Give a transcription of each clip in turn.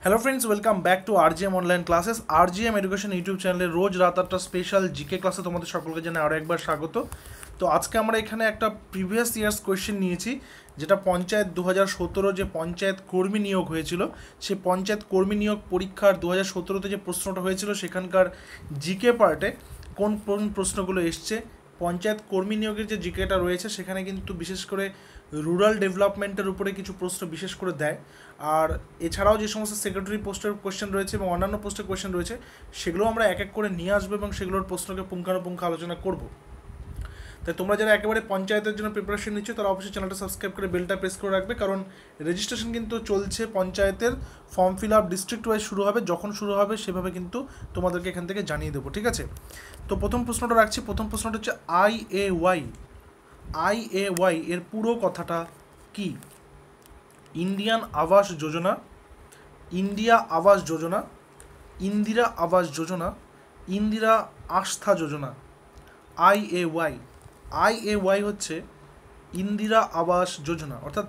Hello friends, welcome back to RGM online classes. RGM education YouTube চ্যানেলে রোজ রাত 8টা special GK ক্লাসে তোমাদের সকলকে জানাই আরও একবার স্বাগত। তো আজকে আমরা এখানে একটা প্রিভিয়াস ইয়ার্স কোয়েশ্চেন নিয়েছি, যেটা পঞ্চায়েত 2017 যে পঞ্চায়েত কর্মী নিয়োগ হয়েছিল, সেই পঞ্চায়েত কর্মী নিয়োগ পরীক্ষার 2017তে যে প্রশ্নটা হয়েছিল সেখানকার জিকে পার্টে কোন কোন প্রশ্নগুলো এসছে। পঞ্চায়েত কর্মী নিয়োগের যে জিকেটা রয়েছে সেখানে কিন্তু বিশেষ করে রুরাল ডেভেলপমেন্টের উপরে কিছু প্রশ্ন বিশেষ করে দেয়। আর এছাড়াও যে সমস্ত সেক্রেটারি পোস্টের কোয়েশ্চেন রয়েছে এবং অন্যান্য পোস্টের কোয়েশ্চেন রয়েছে সেগুলো আমরা এক এক করে নিয়ে আসবো এবং সেগুলোর প্রশ্নকে পুঙ্খানুপুঙ্খ আলোচনা করব। তাই তোমরা যারা একেবারে পঞ্চায়েতের জন্য প্রিপারেশন নিচ্ছ তারা অবশ্যই চ্যানেলটা সাবস্ক্রাইব করে বেলটা প্রেস করে রাখবে, কারণ রেজিস্ট্রেশন কিন্তু চলছে। পঞ্চায়েতের form fill up district wise শুরু হবে, যখন শুরু হবে সেভাবে কিন্তু তোমাদেরকে এখান থেকে জানিয়ে দেবো, ঠিক আছে? তো প্রথম প্রশ্নটা রাখছি। প্রথম প্রশ্নটা হচ্ছে আইএওয়াই এর পুরো কথাটা কি? ইন্ডিয়ান আবাস যোজনা, ইন্ডিয়া আবাস যোজনা, ইন্দিরা আবাস যোজনা, ইন্দিরা আস্থা যোজনা। আইএওয়াই হচ্ছে ইন্দিরা আবাস যোজনা, অর্থাৎ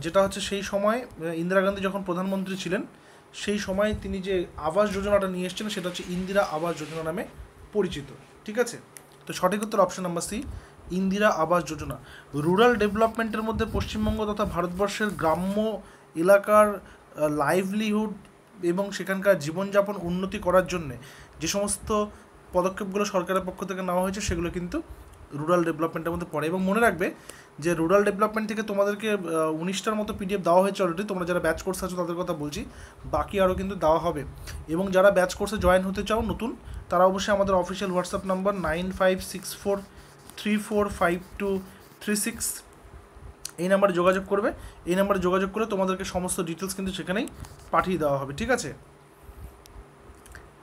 যেটা হচ্ছে সেই সময় ইন্দিরা গান্ধী যখন প্রধানমন্ত্রী ছিলেন সেই সময় তিনি যে আবাস যোজনাটা নিয়ে এসেছিলেন সেটা হচ্ছে ইন্দিরা আবাস যোজনা নামে পরিচিত, ঠিক আছে? তো সঠিক উত্তর option number C, Indira Awas Yojana. Rural ডেভেলপমেন্টের মধ্যে পশ্চিমবঙ্গ তথা ভারতবর্ষের গ্রাম্য এলাকার লাইভলিহুড এবং সেখানকার জীবনযাপন উন্নতি করার জন্যে যে সমস্ত পদক্ষেপগুলো সরকারের পক্ষ থেকে নেওয়া হয়েছে সেগুলো কিন্তু রুরাল ডেভেলপমেন্টের মধ্যে পড়ে। এবং মনে রাখবে যে রুরাল ডেভেলপমেন্ট থেকে তোমাদেরকে 19টার মতো পিডিএফ দেওয়া হয়েছে অলরেডি। তোমরা যারা ব্যাচ কোর্স আছো তাদের কথা বলছি, বাকি আরও কিন্তু দেওয়া হবে। এবং যারা ব্যাচ কোর্সে জয়েন হতে চাও নতুন, তারা অবশ্যই আমাদের অফিসিয়াল হোয়াটসঅ্যাপ নাম্বার 9564345236 এই নাম্বারে যোগাযোগ করবে। এই নাম্বারে যোগাযোগ করে তোমাদেরকে সমস্ত ডিটেলস কিন্তু সেখানেই পাঠিয়ে দেওয়া হবে, ঠিক আছে?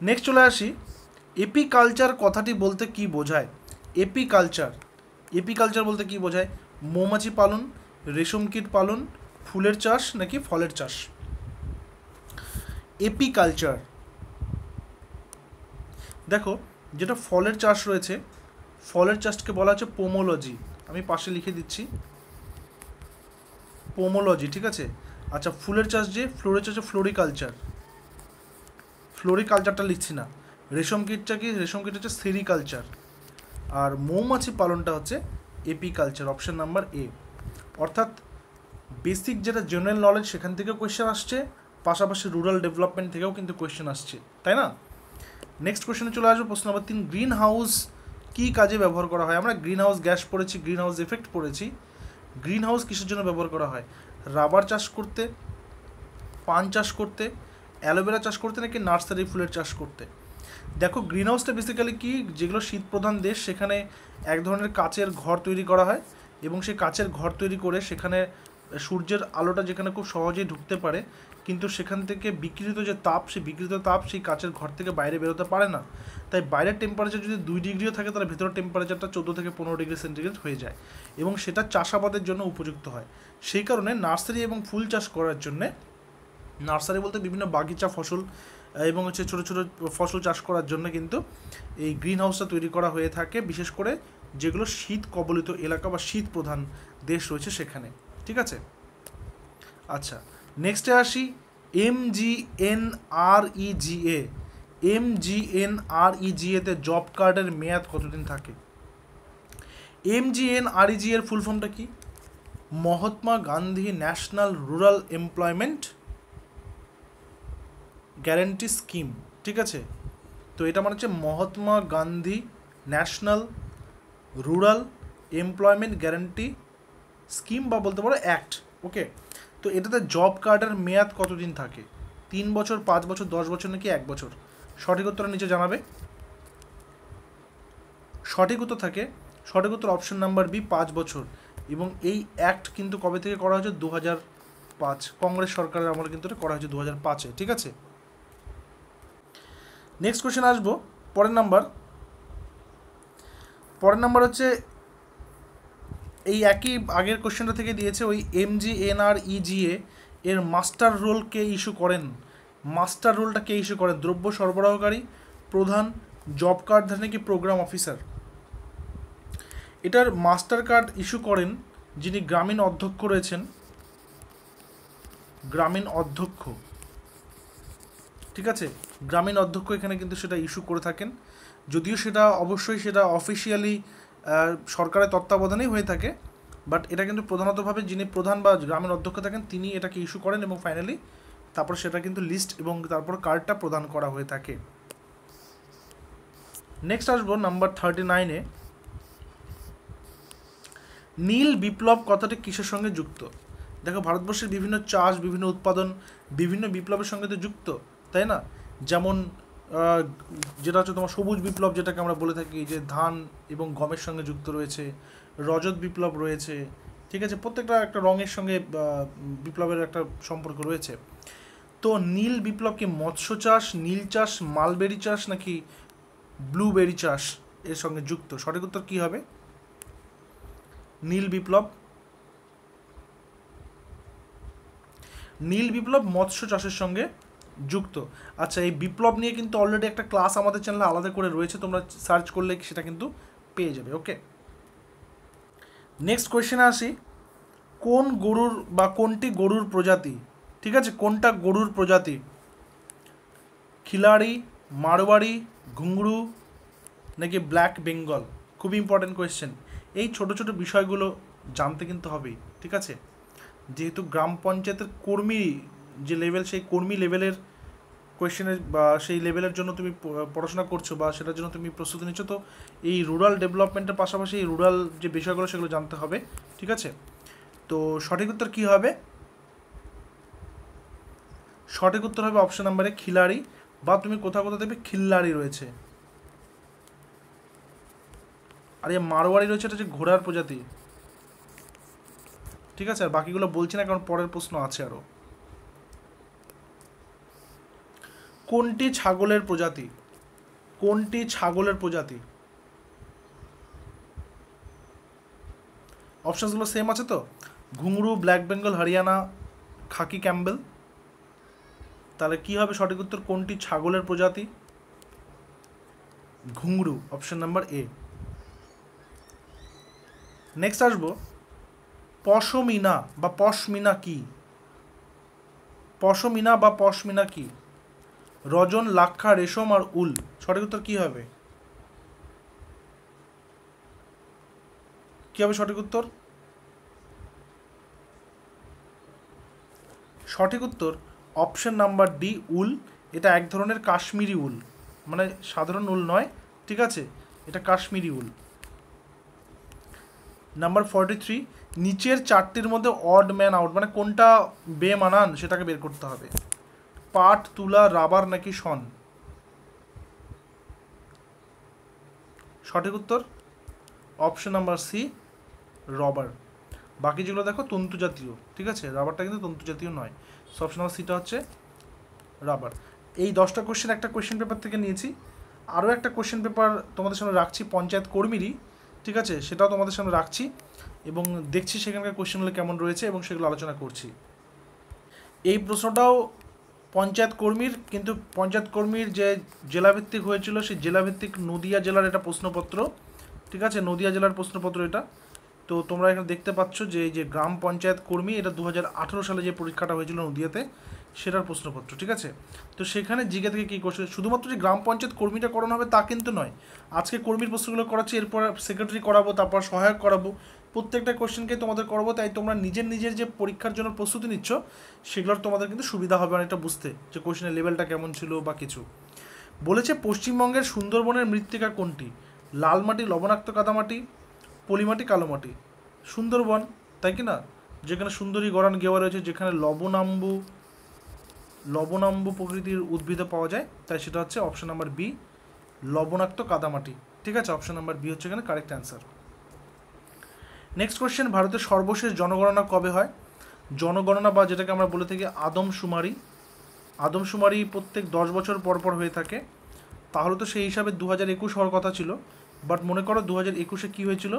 নেক্সট চলে আসি, এপিকালচার কথাটি বলতে কি বোঝায়? এপিকালচার বলতে কি বোঝায়? মৌমাছি পালন, রেশম কীট পালন, ফুলের চাষ নাকি ফলের চাষ? এপিকালচার, দেখো যেটা ফলের চাষ রয়েছে, ফলের চাষকে বলা হচ্ছে পোমোলজি। আমি পাশে লিখে দিচ্ছি পোমোলজি, ঠিক আছে? আচ্ছা, ফুলের চাষ যে ফ্লোরের চাষ ফ্লোরিকালচার, ফ্লোরিকালচারটা লিখছি না। রেশম কীটটা কি? রেশম কীট হচ্ছে সেরিকালচার। আর মৌমাছি পালনটা হচ্ছে এপিকালচার, অপশন নাম্বার এ। অর্থাৎ বেসিক যেটা জেনারেল নলেজ সেখান থেকেও কোয়েশ্চেন আসছে, পাশাপাশি রুরাল ডেভেলপমেন্ট থেকেও কিন্তু কোয়েশ্চেন আসছে, তাই না? নেক্সট কোয়েশ্চেনে চলে আসবো, প্রশ্ন নাম্বার 3। গ্রিন হাউস কী কাজে ব্যবহার করা হয়? আমরা গ্রিন হাউস গ্যাস পড়েছি, গ্রিন হাউস এফেক্ট পড়েছি। গ্রিন হাউস কিসের জন্য ব্যবহার করা হয়? রাবার চাষ করতে, পান চাষ করতে, অ্যালোভেরা চাষ করতে নাকি নার্সারি ফুলের চাষ করতে? দেখো গ্রিন হাউসটা বেসিক্যালি কি, যেগুলো শীত প্রধান দেশ সেখানে এক ধরনের কাচের ঘর তৈরি করা হয় এবং সেই কাচের ঘর তৈরি করে সেখানে সূর্যের আলোটা যেখানে খুব সহজেই ঢুকতে পারে, কিন্তু সেখান থেকে বিকৃত যে তাপ, সেই বিকৃত তাপ সেই কাচের ঘর থেকে বাইরে বেরোতে পারে না। তাই বাইরের টেম্পারেচার যদি 2 ডিগ্রিও থাকে তাহলে ভেতরের টেম্পারেচারটা 14 থেকে 15 ডিগ্রি সেন্টিগ্রেড হয়ে যায় এবং সেটা চাষাবাদের জন্য উপযুক্ত হয়। সেই কারণে নার্সারি এবং ফুল চাষ করার জন্যে, নার্সারি বলতে বিভিন্ন বাগিচা ফসল এবং হচ্ছে ছোটো ছোটো ফসল চাষ করার জন্য কিন্তু এই গ্রিন হাউসটা তৈরি করা হয়ে থাকে, বিশেষ করে যেগুলো শীত কবলিত এলাকা বা শীত প্রধান দেশ রয়েছে সেখানে, ঠিক আছে? আচ্ছা, নেক্সটে আসি, এমজিএনআরইজিএতে জব কার্ডের মেয়াদ কতদিন থাকে? এমজিএনআরইজি এর ফুল ফর্মটা কি? Mahatma Gandhi national rural employment guarantee scheme, ঠিক আছে? তো এটা মানে হচ্ছে Mahatma Gandhi national rural employment guarantee scheme বা বলতে পারো অ্যাক্ট, ওকে? তো এটাতে জব কার্ডের মেয়াদ কতদিন থাকে? 3 বছর, 5 বছর, 10 বছর নাকি 1 বছর? সঠিক উত্তর নিচে জানাবে। সঠিক উত্তর অপশন নাম্বার বি, 5 বছর। এবং এই অ্যাক্ট কিন্তু কবে থেকে করা হয়েছে? 2005, কংগ্রেস সরকারের আমলে কিন্তু এটা করা হয়েছে 2005-এ, ঠিক আছে? নেক্সট কোয়েশ্চেন আসবো, পরের নাম্বার হচ্ছে এই একই আগের কোয়েশ্চেনটা থেকে দিয়েছে, ওই এমজিএনআরইজিএ এর মাস্টার রোল কে ইস্যু করেন? মাস্টার রোলটা কে ইস্যু করেন? দ্রব্য সরবরাহকারী, প্রধান, জব কার্ডধারী নাকি প্রোগ্রাম অফিসার? এটার মাস্টার কার্ড ইস্যু করেন যিনি গ্রামীণ অধ্যক্ষ রয়েছেন, গ্রামীণ অধ্যক্ষ, ঠিক আছে, গ্রামীণ অধ্যক্ষ এখানে কিন্তু সেটা ইস্যু করে থাকেন, যদিও সেটা অবশ্যই সেটা অফিসিয়ালি সরকারের তত্ত্বাবধানেই হয়ে থাকে, বাট এটা কিন্তু প্রধানতভাবে যিনি প্রধান বা গ্রামীণ অধ্যক্ষ থাকেন তিনি এটাকে ইস্যু করেন এবং ফাইনালি তারপর সেটা কিন্তু লিস্ট এবং তারপর কার্ডটা প্রদান করা হয়ে থাকে। নেক্সট আসবো নাম্বার 39-এ। নীল বিপ্লব কথাটি কিসের সঙ্গে যুক্ত? দেখো, ভারতবর্ষের বিভিন্ন চাষ, বিভিন্ন উৎপাদন বিভিন্ন বিপ্লবের সঙ্গে তো যুক্ত, তাই না? যেমন যেটা হচ্ছে তোমার সবুজ বিপ্লব, যেটাকে আমরা বলে থাকি, যে ধান এবং গমের সঙ্গে যুক্ত রয়েছে, রজত বিপ্লব রয়েছে, ঠিক আছে, প্রত্যেকটা একটা রঙের সঙ্গে বিপ্লবের একটা সম্পর্ক রয়েছে। তো নীল বিপ্লব কি মৎস্য চাষ, নীল চাষ, মালবেরি চাষ নাকি ব্লুবেরি চাষ এর সঙ্গে যুক্ত? সঠিক উত্তর কী হবে? নীল বিপ্লব। নীল বিপ্লব মৎস্য চাষের সঙ্গে যুক্ত। আচ্ছা, এই বিপ্লব নিয়ে কিন্তু অলরেডি একটা ক্লাস আমাদের চ্যানেলে আলাদা করে রয়েছে, তোমরা সার্চ করলে সেটা কিন্তু পেয়ে যাবে। ওকে, নেক্সট কোয়েশ্চেনে আসি। কোন গরুর বা কোনটি গরুর প্রজাতি? ঠিক আছে, কোনটা গরুর প্রজাতি? খিলাড়ি, মারোয়াড়ি, ঘুংরু নাকি ব্ল্যাক বেঙ্গল? খুবই ইম্পর্টেন্ট কোয়েশ্চেন। এই ছোট ছোট বিষয়গুলো জানতে কিন্তু হবেই, ঠিক আছে? যেহেতু গ্রাম পঞ্চায়েতের কর্মী যে লেভেল, সেই কর্মী লেভেলের কোয়েশ্চেনের বা সেই লেভেলের জন্য তুমি পড়াশোনা করছো বা সেটার জন্য তুমি প্রস্তুতি নিচ্ছ, তো এই রুরাল ডেভেলপমেন্টের পাশাপাশি এই রুরাল যে বিষয়গুলো সেগুলো জানতে হবে, ঠিক আছে? তো সঠিক উত্তর কী হবে? সঠিক উত্তর হবে অপশন নাম্বারে খিলাড়ি, বা তুমি কোথাও কোথাও দেখবে খিল্লাড়ি রয়েছে। আর এই মারোয়াড়ি রয়েছে, এটা হচ্ছে ঘোড়ার প্রজাতি, ঠিক আছে? আর বাকিগুলো বলছি না, কারণ পরের প্রশ্ন আছে আরও। কোনটি ছাগলের প্রজাতি? কোনটি ছাগলের প্রজাতি? অপশানসগুলো সেম আছে তো? ঘুংরু, Black Bengal, Haryana, Khaki Campbell. তাহলে কি হবে সঠিক উত্তর? কোনটি ছাগলের প্রজাতি? ঘুংরু, অপশন নাম্বার এ। নেক্সট আসবো, পশমিনা বা পশমিনা কি? পশমিনা বা পশমিনা কি? রজন, লাক্ষা, রেশম আর উল। সঠিক উত্তর কি হবে? কি হবে সঠিক উত্তর? সঠিক উত্তর অপশন নাম্বার ডি, উল। এটা এক ধরনের কাশ্মীরি উল, মানে সাধারণ উল নয়, ঠিক আছে? এটা কাশ্মীরি উল। নাম্বার 43, নিচের চারটির মধ্যে অড ম্যান আউট মানে কোনটা বেমানান সেটাকে বের করতে হবে। পাট, তুলা, রাবার নাকি শন? সঠিক উত্তর অপশন নাম্বার সি, রবার। বাকি যেগুলো দেখো তন্তু জাতীয়, ঠিক আছে? রাবারটা কিন্তু তন্তু জাতীয় নয়। সো অপশন নাম্বার সিটা হচ্ছে রাবার। এই 10টা কোশ্চেন একটা কোশ্চেন পেপার থেকে নিয়েছি। আরও একটা কোশ্চেন পেপার তোমাদের সামনে রাখছি পঞ্চায়েত কর্মীরই, ঠিক আছে? সেটাও তোমাদের সামনে রাখছি এবং দেখছি সেখানকার কোশ্চেনগুলো কেমন রয়েছে এবং সেগুলো আলোচনা করছি। এই প্রশ্নটাও পঞ্চায়েত কর্মীর, কিন্তু পঞ্চায়েত কর্মীর যে জেলাভিত্তিক হয়েছিল সেই জেলাভিত্তিক নদিয়া জেলার এটা প্রশ্নপত্র, ঠিক আছে? নদিয়া জেলার প্রশ্নপত্র এটা। তো তোমরা এখানে দেখতে পাচ্ছ যে এই যে গ্রাম পঞ্চায়েত কর্মী, এটা 2018 সালে যে পরীক্ষাটা হয়েছিল নদিয়াতে সেটার প্রশ্নপত্র, ঠিক আছে? তো সেখানে জিকে থেকে কী করছে, শুধুমাত্র যে গ্রাম পঞ্চায়েত কর্মীটা করানো হবে তা কিন্তু নয়। আজকে কর্মীর প্রশ্নগুলো করাচ্ছি, এরপর সেক্রেটারি করাবো, তারপর সহায়ক করাবো, প্রত্যেকটা কোশ্চেনকে তোমাদের করাবো। তাই তোমরা নিজের যে পরীক্ষার জন্য প্রস্তুতি নিচ্ছ সেগুলোর তোমাদের কিন্তু সুবিধা হবে অনেকটা বুঝতে, যে কোশ্চেনের লেভেলটা কেমন ছিল বা কিছু। বলেছে পশ্চিমবঙ্গের সুন্দরবনের মৃত্তিকা কোনটি? লাল মাটি, লবণাক্ত কাদামাটি, পলিমাটি, কালো মাটি। সুন্দরবন, তাই কি না? যেখানে সুন্দরী গরান গেওয়া রয়েছে, যেখানে লবণাম্বু প্রকৃতির উদ্ভিদ পাওয়া যায়, তাই সেটা হচ্ছে অপশন নাম্বার বি, লবণাক্ত কাদামাটি, ঠিক আছে? অপশন নাম্বার বি হচ্ছে এখানে কারেক্ট অ্যান্সার। নেক্সট কোয়েশ্চেন, ভারতের সর্বশেষ জনগণনা কবে হয়? জনগণনা বা যেটাকে আমরা বলে থাকি আদমশুমারি, আদমশুমারি প্রত্যেক 10 বছর পর পর হয়ে থাকে। তাহলে তো সেই হিসাবে 2021 হওয়ার কথা ছিল, বাট মনে করো 2021-এ কী হয়েছিল?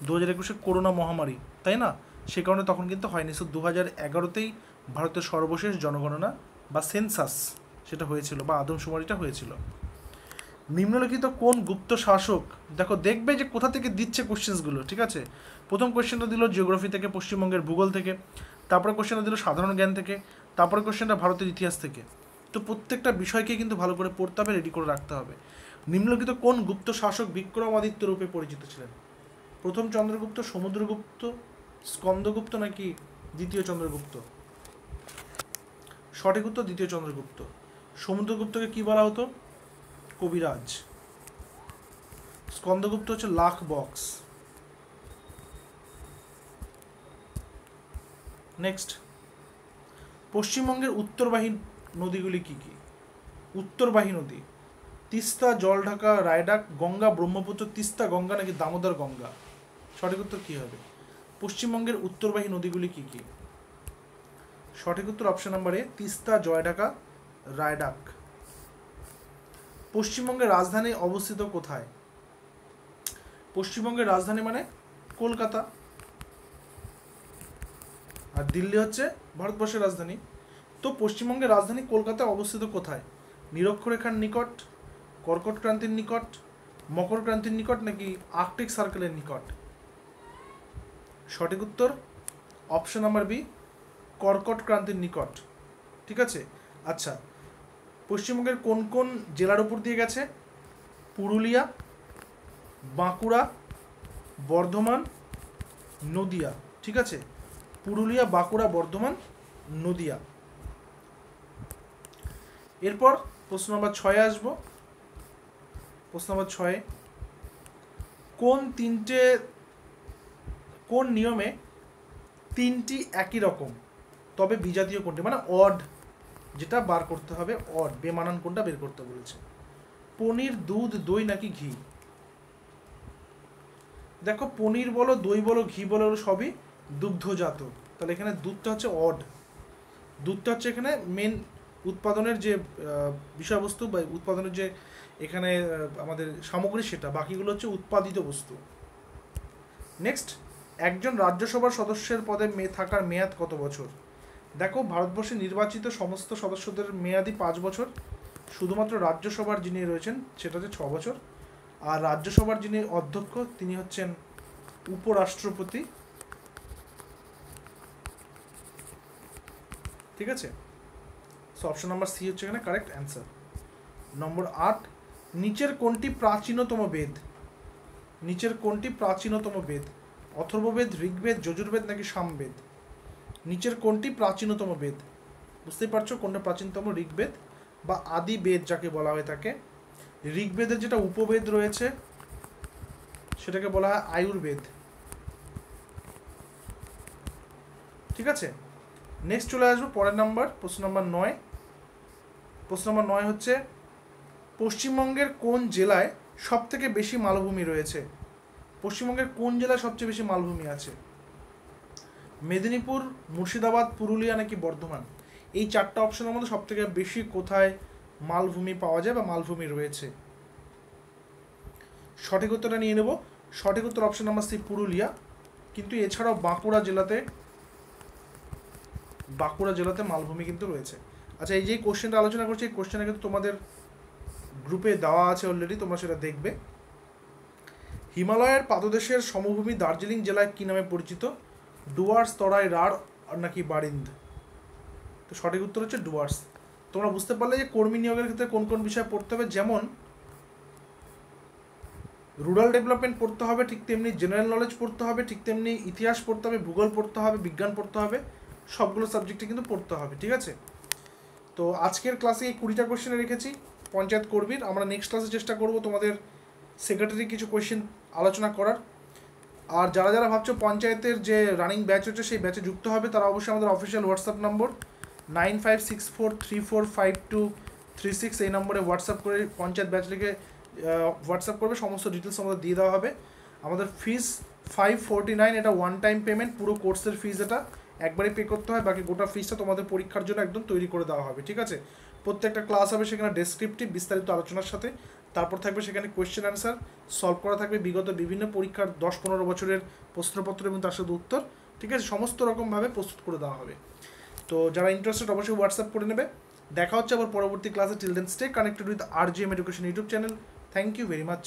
2021-এ করোনা মহামারী, তাই না? সে কারণে তখন কিন্তু হয়নি। সো 2011-তেই ভারতের সর্বশেষ জনগণনা বা সেন্সাস সেটা হয়েছিল, বা আদমশুমারিটা হয়েছিল। নিম্নলিখিত কোন গুপ্ত শাসক, দেখো দেখবে যে কোথা থেকে দিচ্ছে কোশ্চেন্সগুলো, ঠিক আছে? প্রথম কোশ্চেনটা দিল জিওগ্রাফি থেকে, পশ্চিমবঙ্গের ভূগোল থেকে, তারপরে কোশ্চেনটা দিল সাধারণ জ্ঞান থেকে, তারপরে কোশ্চেনটা ভারতের ইতিহাস থেকে। তো প্রত্যেকটা বিষয়কে কিন্তু ভালো করে পড়তে হবে, রেডি করে রাখতে হবে। নিম্নলিখিত কোন গুপ্ত শাসক বিক্রমাদিত্য রূপে পরিচিত ছিলেন? প্রথম চন্দ্রগুপ্ত, সমুদ্রগুপ্ত, স্কন্দগুপ্ত নাকি দ্বিতীয় চন্দ্রগুপ্ত? সঠিক উত্তর দ্বিতীয় চন্দ্রগুপ্ত। সমুদ্রগুপ্তকে কি বলা হতো? কবিরাজ। স্কন্দগুপ্ত হচ্ছে লাখ বক্স। নেক্সট, পশ্চিমবঙ্গের উত্তরবাহী নদীগুলি কি কি? উত্তরবাহী নদী: তিস্তা, জলঢাকা, রায়ডাক, গঙ্গা, ব্রহ্মপুত্র। তিস্তা গঙ্গা নাকি দামোদর গঙ্গা? সঠিক উত্তর কি হবে? পশ্চিমবঙ্গের উত্তরবাহী নদীগুলি কি কি? সঠিক উত্তর অপশন নাম্বার এ, তিস্তা, জয়ঢাকা, রায়ডাক। পশ্চিমবঙ্গের রাজধানী অবস্থিত কোথায়? পশ্চিমবঙ্গের রাজধানী মানে কলকাতা, আর দিল্লি হচ্ছে ভারতবর্ষের রাজধানী। তো পশ্চিমবঙ্গের রাজধানী কলকাতা অবস্থিত কোথায়? নিরক্ষরেখার নিকট, কর্কট ক্রান্তির নিকট, মকর ক্রান্তির নিকট নাকি আর্কটিক সার্কেলের নিকট? সঠিক উত্তর অপশন নাম্বার বি, কর্কট ক্রান্তির নিকট। ঠিক আছে। আচ্ছা, পশ্চিমবঙ্গের কোন কোন জেলার উপর দিয়ে গেছে? পুরুলিয়া, বাঁকুড়া, বর্ধমান, নদিয়া। ঠিক আছে, পুরুলিয়া, বাঁকুড়া, বর্ধমান, নদিয়া। এরপর প্রশ্ন নম্বর 6 আসবো। প্রশ্ন নম্বর 6, কোন নিয়মে তিনটি একই রকম তবে বিজাতীয় কোনটি, মানে অড যেটা বার করতে হবে, অড বেমানান কোনটা বের করতে বলেছে? পনির, দুধ, দই নাকি ঘি? দেখো, পনির বলো, দই বলো, ঘি বলো, সবই দুগ্ধজাত। তাহলে এখানে দুধটা হচ্ছে অড। দুধটা হচ্ছে এখানে মেন উৎপাদনের যে বিষয়বস্তু বা উৎপাদনের যে এখানে আমাদের সামগ্রী, সেটা। বাকিগুলো হচ্ছে উৎপাদিত বস্তু। নেক্সট, একজন রাজ্যসভার সদস্যের পদে থাকার মেয়াদ কত বছর? দেখো, ভারতবর্ষে নির্বাচিত সমস্ত সদস্যদের মেয়াদই 5 বছর। শুধুমাত্র রাজ্যসভার যিনি রয়েছেন সেটা হচ্ছে 6 বছর। আর রাজ্যসভার যিনি অধ্যক্ষ তিনি হচ্ছেন উপরাষ্ট্রপতি। ঠিক আছে, সো অপশন নাম্বার সি হচ্ছে এখানে কারেক্ট অ্যান্সার। নম্বর 8, নিচের কোনটি প্রাচীনতম বেদ? নিচের কোনটি প্রাচীনতম বেদ? অথর্ববেদ, ঋগ্বেদ, যজুর্বেদ নাকি সামবেদ? নিচের কোনটি প্রাচীনতম বেদ? বুঝতেই পারছো কোনটা প্রাচীনতম, ঋগ্বেদ বা আদি বেদ যাকে বলা হয়ে থাকে। ঋগ্বেদের যেটা উপবেদ রয়েছে সেটাকে বলা হয় আয়ুর্বেদ। ঠিক আছে, নেক্সট চলে আসবো পরের নাম্বার, প্রশ্ন নাম্বার 9। প্রশ্ন নাম্বার 9 হচ্ছে, পশ্চিমবঙ্গের কোন জেলায় সব থেকে বেশি মালভূমি রয়েছে? পশ্চিমবঙ্গের কোন জেলায় সবচেয়ে বেশি মালভূমি আছে? মেদিনীপুর, মুর্শিদাবাদ, পুরুলিয়া নাকি বর্ধমান? এই 4টা অপশনের মধ্যে সব থেকে বেশি কোথায় মালভূমি পাওয়া যায় বা মালভূমি রয়েছে? সঠিক উত্তরটা নিয়ে নেব। সঠিক উত্তর অপশন নাম্বার সি, পুরুলিয়া। কিন্তু এছাড়াও বাঁকুড়া জেলাতে মালভূমি কিন্তু রয়েছে। আচ্ছা, এই যে কোশ্চেনটা আলোচনা করছি, এই কোশ্চেনটা কিন্তু তোমাদের গ্রুপে দেওয়া আছে অলরেডি, তোমরা সেটা দেখবে। হিমালয়ের পাদদেশের সমভূমি দার্জিলিং জেলায় কি নামে পরিচিত? ডুয়ার্স, তরাই, রাঢ় নাকি বারিন্দ? তো সঠিক উত্তর হচ্ছে ডুয়ার্স। তোমরা বুঝতে পারলে যে কর্মী নিয়োগের ক্ষেত্রে কোন কোন বিষয় পড়তে হবে। যেমন রুরাল ডেভেলপমেন্ট পড়তে হবে, ঠিক তেমনি জেনারেল নলেজ পড়তে হবে, ঠিক তেমনি ইতিহাস পড়তে হবে, ভূগোল পড়তে হবে, বিজ্ঞান পড়তে হবে, সবগুলো সাবজেক্টে কিন্তু পড়তে হবে। ঠিক আছে, তো আজকের ক্লাসে এই 20টা কোশ্চেনে রেখেছি পঞ্চায়েত কর্মীর। আমরা নেক্সট ক্লাসে চেষ্টা করব তোমাদের সেক্রেটারি কিছু কোশ্চেন আলোচনা করার। আর যারা যারা ভাবছো পঞ্চায়েতের যে রানিং ব্যাচ হচ্ছে সেই ব্যাচে যুক্ত হবে, তারা অবশ্যই আমাদের অফিসিয়াল হোয়াটসঅ্যাপ নম্বর 9564345236 এই নম্বরে হোয়াটসঅ্যাপ করে পঞ্চায়েত ব্যাচ লিখে হোয়াটসঅ্যাপ করবে, সমস্ত ডিটেলস আমাদের দিয়ে দেওয়া হবে। আমাদের ফিস 549, এটা ওয়ান টাইম পেমেন্ট, পুরো কোর্সের ফিস এটা একবারই পে করতে হয়, বাকি গোটা ফিসটা তোমাদের পরীক্ষার জন্য একদম তৈরি করে দেওয়া হবে। ঠিক আছে, প্রত্যেকটা ক্লাস হবে সেখানে ডেসক্রিপটিভ বিস্তারিত আলোচনার সাথে, তারপর থাকবে সেখানে কোয়েশ্চেন অ্যান্সার সলভ করা থাকবে, বিগত বিভিন্ন পরীক্ষার 10-15 বছরের প্রশ্নপত্র এবং তার সাথে উত্তর। ঠিক আছে, সমস্ত রকমভাবে প্রস্তুত করে দেওয়া হবে। তো যারা ইন্টারেস্টেড অবশ্যই হোয়াটসঅ্যাপ করে নেবে। দেখা হচ্ছে আবার পরবর্তী ক্লাসে। Till then stay connected with RGM education YouTube channel. Thank you very much.